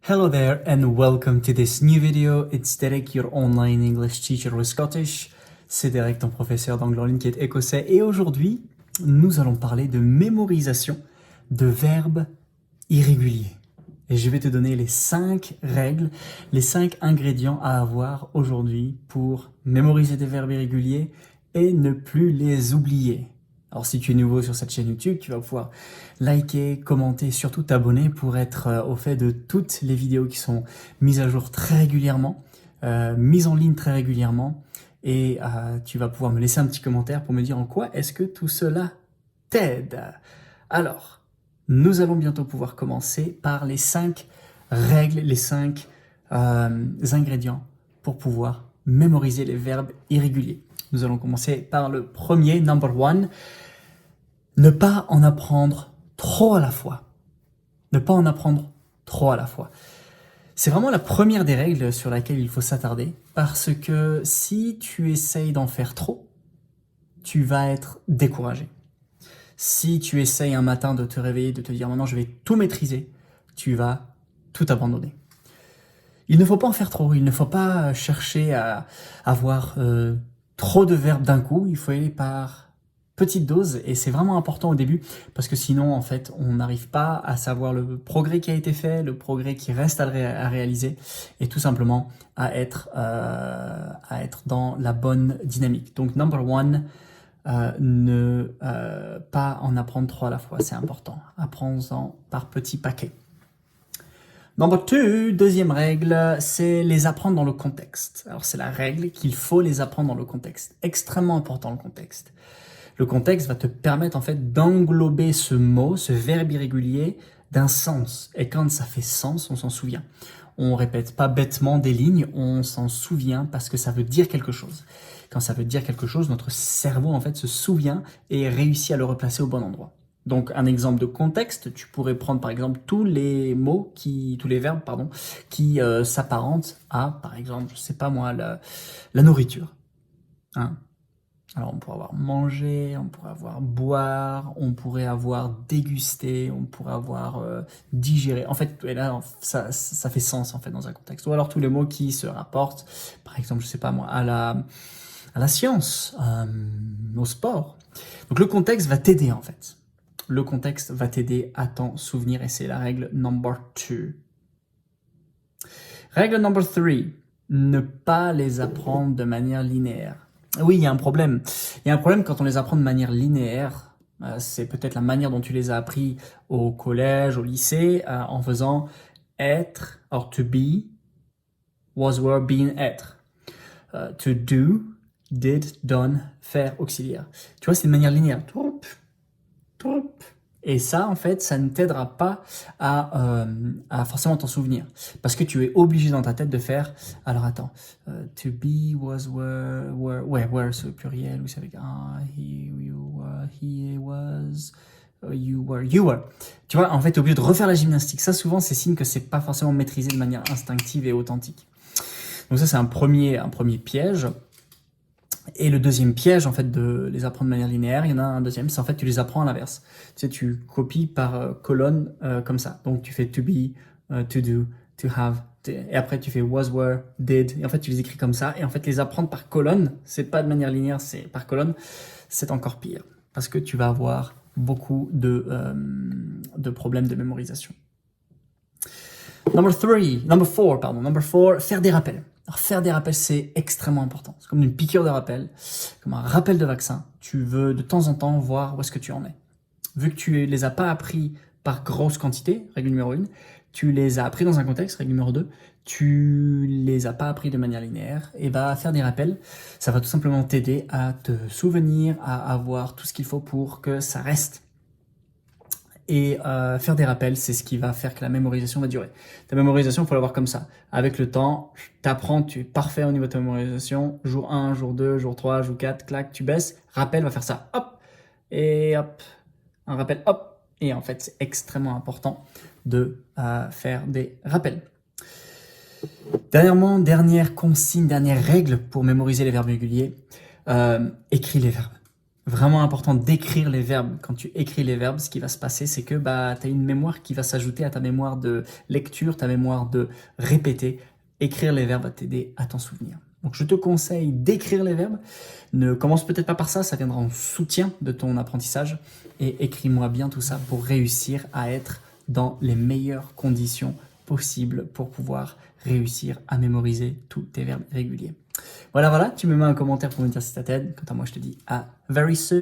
Hello there and welcome to this new video. It's Derek, your online English teacher with Scottish. C'est Derek, ton professeur d'anglais en ligne qui est écossais. Et aujourd'hui, nous allons parler de mémorisation de verbes irréguliers. Et je vais te donner les 5 règles, les 5 ingrédients à avoir aujourd'hui pour mémoriser des verbes irréguliers et ne plus les oublier. Alors si tu es nouveau sur cette chaîne YouTube, tu vas pouvoir liker, commenter et surtout t'abonner pour être au fait de toutes les vidéos qui sont mises à jour très régulièrement, mises en ligne très régulièrement. Et tu vas pouvoir me laisser un petit commentaire pour me dire en quoi est-ce que tout cela t'aide. Alors, nous allons bientôt pouvoir commencer par les 5 règles, les 5 ingrédients pour pouvoir mémoriser les verbes irréguliers. Nous allons commencer par le premier, number 1. Ne pas en apprendre trop à la fois. Ne pas en apprendre trop à la fois. C'est vraiment la première des règles sur laquelle il faut s'attarder, parce que si tu essayes d'en faire trop, tu vas être découragé. Si tu essayes un matin de te réveiller, de te dire maintenant je vais tout maîtriser, tu vas tout abandonner. Il ne faut pas en faire trop, il ne faut pas chercher à avoir trop de verbes d'un coup, il faut aller par petites doses et c'est vraiment important au début parce que sinon en fait on n'arrive pas à savoir le progrès qui a été fait, le progrès qui reste à réaliser et tout simplement à être dans la bonne dynamique. Donc number 1, ne pas en apprendre trop à la fois, c'est important. Apprends-en par petits paquets. Number 2, deuxième règle, c'est les apprendre dans le contexte. Alors c'est la règle qu'il faut les apprendre dans le contexte. Extrêmement important le contexte. Le contexte va te permettre en fait d'englober ce mot, ce verbe irrégulier d'un sens. Et quand ça fait sens, on s'en souvient. On répète pas bêtement des lignes, on s'en souvient parce que ça veut dire quelque chose. Quand ça veut dire quelque chose, notre cerveau en fait se souvient et réussit à le replacer au bon endroit. Donc un exemple de contexte, tu pourrais prendre par exemple tous les verbes qui s'apparentent à, par exemple, je sais pas moi, la nourriture. Hein? Alors on pourrait avoir manger, on pourrait avoir boire, on pourrait avoir dégusté, on pourrait avoir digéré. En fait, là, ça fait sens en fait dans un contexte. Ou alors tous les mots qui se rapportent, par exemple, je sais pas moi, à la science, au sport. Donc le contexte va t'aider en fait. Le contexte va t'aider à t'en souvenir et c'est la règle number 2. Règle number 3, ne pas les apprendre de manière linéaire. Oui, il y a un problème. Il y a un problème quand on les apprend de manière linéaire. C'est peut-être la manière dont tu les as appris au collège, au lycée, en faisant être, or to be, was, were, been, être. To do, did, done, faire, auxiliaire. Tu vois, c'est de manière linéaire. Et ça, en fait, ça ne t'aidera pas à forcément t'en souvenir. Parce que tu es obligé dans ta tête de faire... Alors attends. To be, was, were... Ouais, were, c'est au pluriel. Oui, c'est avec he, you were, he was... You were. Tu vois, en fait, tu es obligé de refaire la gymnastique. Ça, souvent, c'est signe que c'est pas forcément maîtrisé de manière instinctive et authentique. Donc ça, c'est un premier piège. Et le deuxième piège, en fait, de les apprendre de manière linéaire, il y en a un deuxième, c'est en fait, tu les apprends à l'inverse. Tu sais, tu copies par colonne comme ça. Donc, tu fais to be, to do, to have, et après, tu fais was, were, did, et en fait, tu les écris comme ça. Et en fait, les apprendre par colonne, c'est pas de manière linéaire, c'est par colonne, c'est encore pire. Parce que tu vas avoir beaucoup de problèmes de mémorisation. Number 4, faire des rappels. Alors, faire des rappels, c'est extrêmement important. C'est comme une piqûre de rappel, comme un rappel de vaccin. Tu veux de temps en temps voir où est-ce que tu en es. Vu que tu les as pas appris par grosse quantité, règle numéro 1, tu les as appris dans un contexte, règle numéro 2, tu les as pas appris de manière linéaire, et bah faire des rappels, ça va tout simplement t'aider à te souvenir, à avoir tout ce qu'il faut pour que ça reste. Et faire des rappels, c'est ce qui va faire que la mémorisation va durer. Ta mémorisation, il faut l'avoir comme ça. Avec le temps, t'apprends, tu es parfait au niveau de ta mémorisation. Jour 1, jour 2, jour 3, jour 4, clac, tu baisses. Rappel va faire ça. Hop. Et hop. Un rappel, hop. Et en fait, c'est extrêmement important de faire des rappels. Dernièrement, dernière consigne, dernière règle pour mémoriser les verbes réguliers. Écris les verbes. Vraiment important d'écrire les verbes. Quand tu écris les verbes, ce qui va se passer, c'est que tu as une mémoire qui va s'ajouter à ta mémoire de lecture, ta mémoire de répéter. Écrire les verbes va t'aider à t'en souvenir. Donc je te conseille d'écrire les verbes. Ne commence peut-être pas par ça, ça viendra en soutien de ton apprentissage. Et écris-moi bien tout ça pour réussir à être dans les meilleures conditions possibles pour pouvoir réussir à mémoriser tous tes verbes réguliers. Voilà, tu me mets un commentaire pour me dire si ça t'aide. Quant à moi, je te dis à very soon.